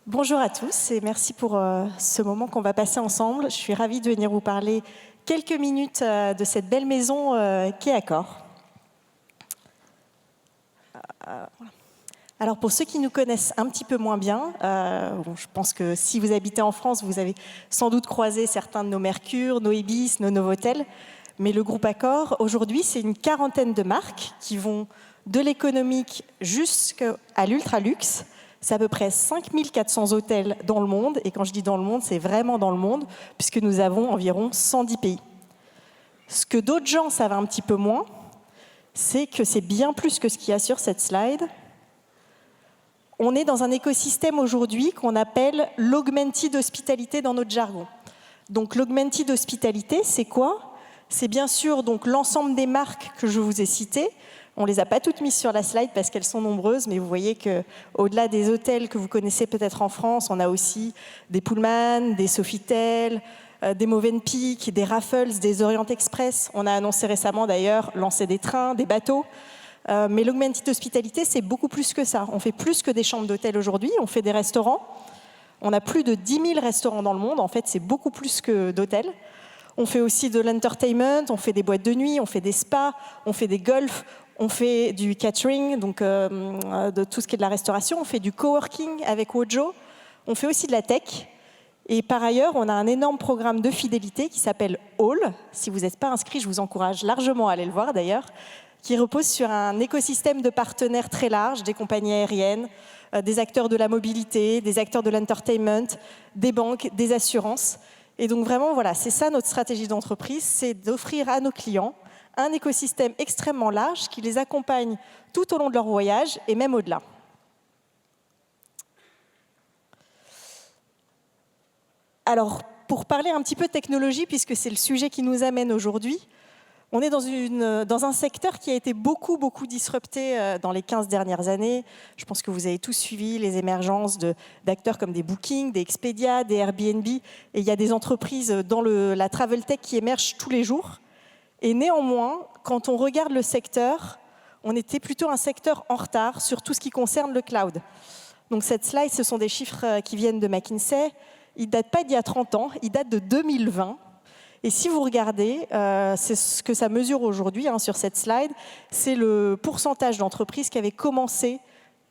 Bonjour à tous et merci pour ce moment qu'on va passer ensemble. Je suis ravie de venir vous parler quelques minutes de cette belle maison qu'est Accor. Alors pour ceux qui nous connaissent un petit peu moins bien, je pense que si vous habitez en France, vous avez sans doute croisé certains de nos Mercure, nos Ibis, nos Novotel. Mais le groupe Accor, aujourd'hui, c'est une quarantaine de marques qui vont de l'économique jusqu'à l'ultra-luxe. C'est à peu près 5400 hôtels dans le monde. Et quand je dis dans le monde, c'est vraiment dans le monde, puisque nous avons environ 110 pays. Ce que d'autres gens savent un petit peu moins, c'est que c'est bien plus que ce qu'il y a sur cette slide. On est dans un écosystème aujourd'hui qu'on appelle l'augmented hospitality dans notre jargon. Donc l'augmented hospitality, c'est quoi? C'est bien sûr donc l'ensemble des marques que je vous ai citées. On ne les a pas toutes mises sur la slide parce qu'elles sont nombreuses, mais vous voyez qu'au-delà des hôtels que vous connaissez peut-être en France, on a aussi des Pullman, des Sofitel, des Movenpick, des Raffles, des Orient Express. On a annoncé récemment d'ailleurs lancer des trains, des bateaux. Mais l'augmented hospitality, c'est beaucoup plus que ça. On fait plus que des chambres d'hôtel aujourd'hui, on fait des restaurants. On a plus de 10 000 restaurants dans le monde. En fait, c'est beaucoup plus que d'hôtels. On fait aussi de l'entertainment, on fait des boîtes de nuit, on fait des spas, on fait des golfs, on fait du catering, donc de tout ce qui est de la restauration. On fait du coworking avec Wojo. On fait aussi de la tech. Et par ailleurs, on a un énorme programme de fidélité qui s'appelle All. Si vous n'êtes pas inscrit, je vous encourage largement à aller le voir d'ailleurs, qui repose sur un écosystème de partenaires très large, des compagnies aériennes, des acteurs de la mobilité, des acteurs de l'entertainment, des banques, des assurances. Et donc vraiment, voilà, c'est ça notre stratégie d'entreprise, c'est d'offrir à nos clients un écosystème extrêmement large qui les accompagne tout au long de leur voyage et même au-delà. Alors, pour parler un petit peu de technologie, puisque c'est le sujet qui nous amène aujourd'hui, on est dans un secteur qui a été beaucoup disrupté dans les 15 dernières années. Je pense que vous avez tous suivi les émergences d'acteurs comme des Booking, des Expedia, des Airbnb. Et il y a des entreprises dans la travel tech qui émergent tous les jours. Et néanmoins, quand on regarde le secteur, on était plutôt un secteur en retard sur tout ce qui concerne le cloud. Donc cette slide, ce sont des chiffres qui viennent de McKinsey. Ils ne datent pas d'il y a 30 ans, ils datent de 2020. Et si vous regardez, c'est ce que ça mesure aujourd'hui sur cette slide, c'est le pourcentage d'entreprises qui avaient commencé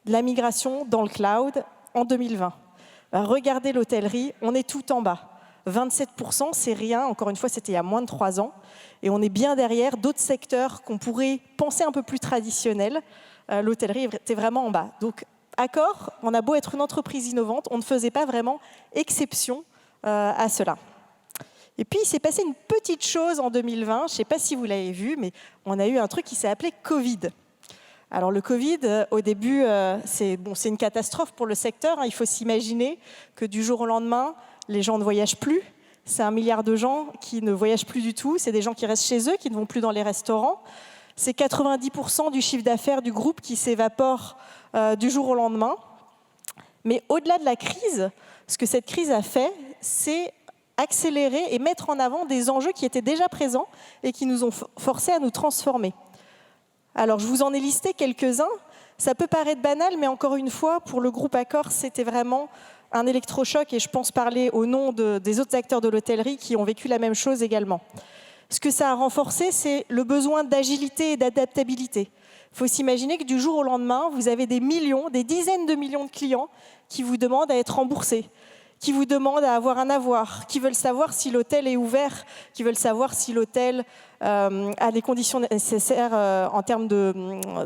la migration dans le cloud en 2020. Regardez l'hôtellerie, on est tout en bas. 27%, c'est rien, encore une fois, c'était il y a moins de 3 ans. Et on est bien derrière d'autres secteurs qu'on pourrait penser un peu plus traditionnels. L'hôtellerie était vraiment en bas. Donc, Accor, on a beau être une entreprise innovante, on ne faisait pas vraiment exception à cela. Et puis, il s'est passé une petite chose en 2020, je ne sais pas si vous l'avez vu, mais on a eu un truc qui s'est appelé Covid. Alors le Covid, au début, c'est une catastrophe pour le secteur. Il faut s'imaginer que du jour au lendemain, les gens ne voyagent plus. C'est 1 milliard de gens qui ne voyagent plus du tout. C'est des gens qui restent chez eux, qui ne vont plus dans les restaurants. C'est 90% du chiffre d'affaires du groupe qui s'évapore du jour au lendemain. Mais au-delà de la crise, ce que cette crise a fait, c'est accélérer et mettre en avant des enjeux qui étaient déjà présents et qui nous ont forcés à nous transformer. Alors, je vous en ai listé quelques-uns. Ça peut paraître banal, mais encore une fois, pour le groupe Accor, c'était vraiment un électrochoc et je pense parler au nom des autres acteurs de l'hôtellerie qui ont vécu la même chose également. Ce que ça a renforcé, c'est le besoin d'agilité et d'adaptabilité. Il faut s'imaginer que du jour au lendemain, vous avez des dizaines de millions de clients qui vous demandent à être remboursés, qui vous demandent à avoir un avoir, qui veulent savoir si l'hôtel est ouvert, qui veulent savoir si l'hôtel a les conditions nécessaires en termes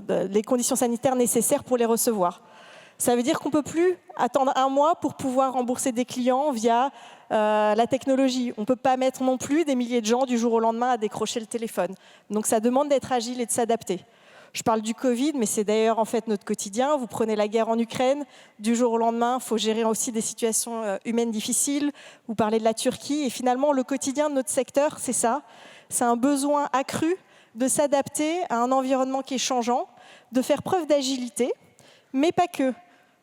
les conditions sanitaires nécessaires pour les recevoir. Ça veut dire qu'on ne peut plus attendre 1 mois pour pouvoir rembourser des clients via la technologie. On ne peut pas mettre non plus des milliers de gens du jour au lendemain à décrocher le téléphone. Donc ça demande d'être agile et de s'adapter. Je parle du Covid, mais c'est d'ailleurs en fait notre quotidien. Vous prenez la guerre en Ukraine, du jour au lendemain, il faut gérer aussi des situations humaines difficiles. Vous parlez de la Turquie, et finalement, le quotidien de notre secteur, c'est ça. C'est un besoin accru de s'adapter à un environnement qui est changeant, de faire preuve d'agilité, mais pas que.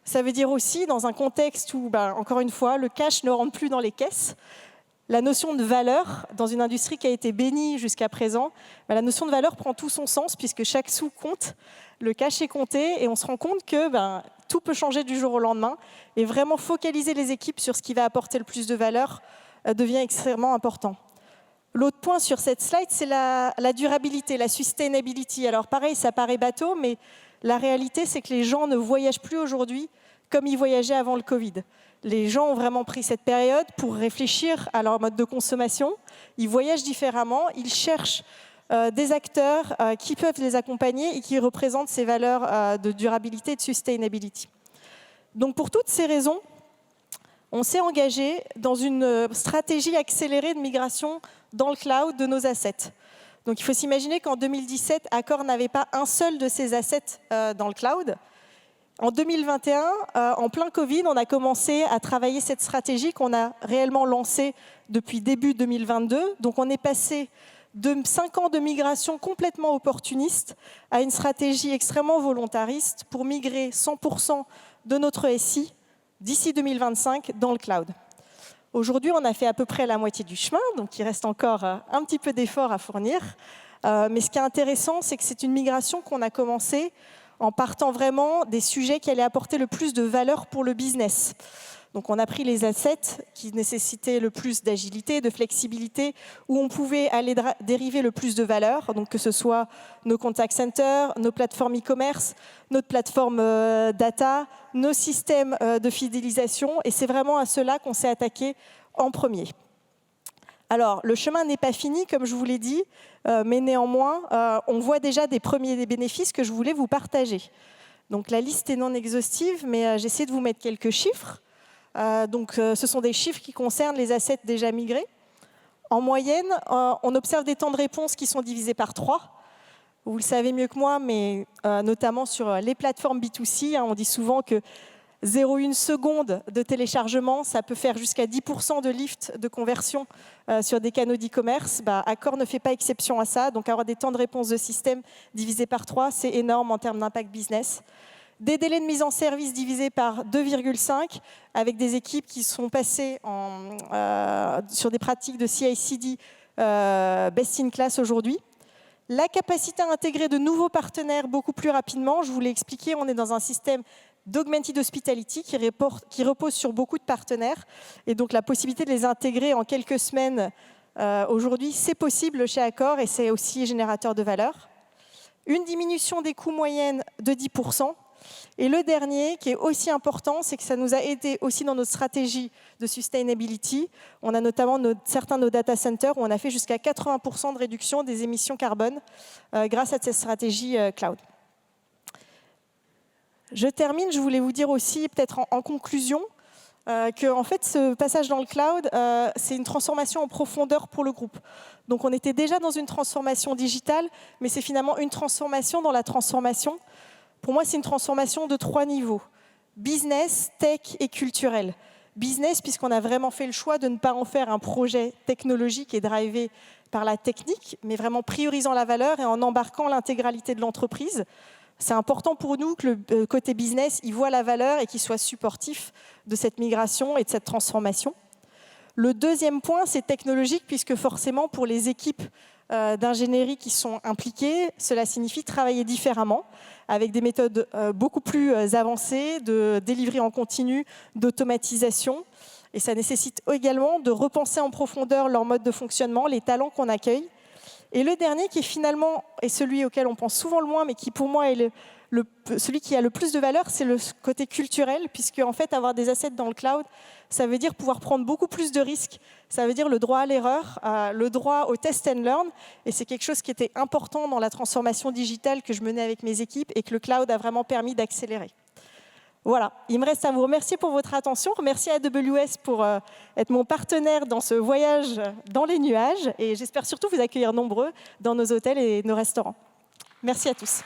Ça veut dire aussi, dans un contexte où, encore une fois, le cash ne rentre plus dans les caisses, la notion de valeur, dans une industrie qui a été bénie jusqu'à présent, la notion de valeur prend tout son sens puisque chaque sou compte, le cash est compté et on se rend compte que tout peut changer du jour au lendemain. Et vraiment focaliser les équipes sur ce qui va apporter le plus de valeur devient extrêmement important. L'autre point sur cette slide, c'est la durabilité, la sustainability. Alors pareil, ça paraît bateau, mais la réalité, c'est que les gens ne voyagent plus aujourd'hui comme ils voyageaient avant le Covid. Les gens ont vraiment pris cette période pour réfléchir à leur mode de consommation. Ils voyagent différemment, ils cherchent des acteurs qui peuvent les accompagner et qui représentent ces valeurs de durabilité et de sustainability. Donc pour toutes ces raisons, on s'est engagé dans une stratégie accélérée de migration dans le cloud de nos assets. Donc il faut s'imaginer qu'en 2017, Accor n'avait pas un seul de ses assets dans le cloud. En 2021, en plein Covid, on a commencé à travailler cette stratégie qu'on a réellement lancée depuis début 2022. Donc on est passé de 5 ans de migration complètement opportuniste à une stratégie extrêmement volontariste pour migrer 100% de notre SI d'ici 2025 dans le cloud. Aujourd'hui, on a fait à peu près la moitié du chemin, donc il reste encore un petit peu d'efforts à fournir. Mais ce qui est intéressant, c'est que c'est une migration qu'on a commencée en partant vraiment des sujets qui allaient apporter le plus de valeur pour le business. Donc on a pris les assets qui nécessitaient le plus d'agilité, de flexibilité, où on pouvait aller dériver le plus de valeur, donc que ce soit nos contact centers, nos plateformes e-commerce, notre plateforme data, nos systèmes de fidélisation, et c'est vraiment à cela qu'on s'est attaqué en premier. Alors, le chemin n'est pas fini, comme je vous l'ai dit, mais néanmoins, on voit déjà des premiers bénéfices que je voulais vous partager. Donc la liste est non exhaustive, mais j'essaie de vous mettre quelques chiffres. Ce sont des chiffres qui concernent les assets déjà migrés. En moyenne, on observe des temps de réponse qui sont divisés par 3. Vous le savez mieux que moi, mais notamment sur les plateformes B2C, on dit souvent que 0,1 seconde de téléchargement, ça peut faire jusqu'à 10% de lift de conversion sur des canaux d'e-commerce. Accor ne fait pas exception à ça. Donc avoir des temps de réponse de système divisés par 3, c'est énorme en termes d'impact business. Des délais de mise en service divisés par 2,5, avec des équipes qui sont passées sur des pratiques de CI/CD best in class aujourd'hui. La capacité à intégrer de nouveaux partenaires beaucoup plus rapidement. Je vous l'ai expliqué, on est dans un système d'Augmented Hospitality qui repose sur beaucoup de partenaires. Et donc la possibilité de les intégrer en quelques semaines aujourd'hui, c'est possible chez Accor et c'est aussi générateur de valeur. Une diminution des coûts moyennes de 10%. Et le dernier, qui est aussi important, c'est que ça nous a aidé aussi dans notre stratégie de sustainability. On a notamment certains de nos data centers où on a fait jusqu'à 80% de réduction des émissions carbone grâce à cette stratégie cloud. Je termine, je voulais vous dire aussi, peut-être en conclusion, que en fait, ce passage dans le cloud, c'est une transformation en profondeur pour le groupe. Donc on était déjà dans une transformation digitale, mais c'est finalement une transformation dans la transformation. Pour moi, c'est une transformation de 3 niveaux. Business, tech et culturel. Business, puisqu'on a vraiment fait le choix de ne pas en faire un projet technologique et drivé par la technique, mais vraiment priorisant la valeur et en embarquant l'intégralité de l'entreprise. C'est important pour nous que le côté business, il voit la valeur et qu'il soit supportif de cette migration et de cette transformation. Le deuxième point, c'est technologique, puisque forcément, pour les équipes d'ingénierie qui sont impliquées, cela signifie travailler différemment, avec des méthodes beaucoup plus avancées de delivery en continu, d'automatisation. Et ça nécessite également de repenser en profondeur leur mode de fonctionnement, les talents qu'on accueille. Et le dernier, qui est finalement est celui auquel on pense souvent le moins, mais qui pour moi est celui qui a le plus de valeur, c'est le côté culturel, puisque en fait, avoir des assets dans le cloud, ça veut dire pouvoir prendre beaucoup plus de risques, ça veut dire le droit à l'erreur, le droit au test and learn, et c'est quelque chose qui était important dans la transformation digitale que je menais avec mes équipes et que le cloud a vraiment permis d'accélérer. Voilà, il me reste à vous remercier pour votre attention, remercier AWS pour être mon partenaire dans ce voyage dans les nuages, et j'espère surtout vous accueillir nombreux dans nos hôtels et nos restaurants. Merci à tous.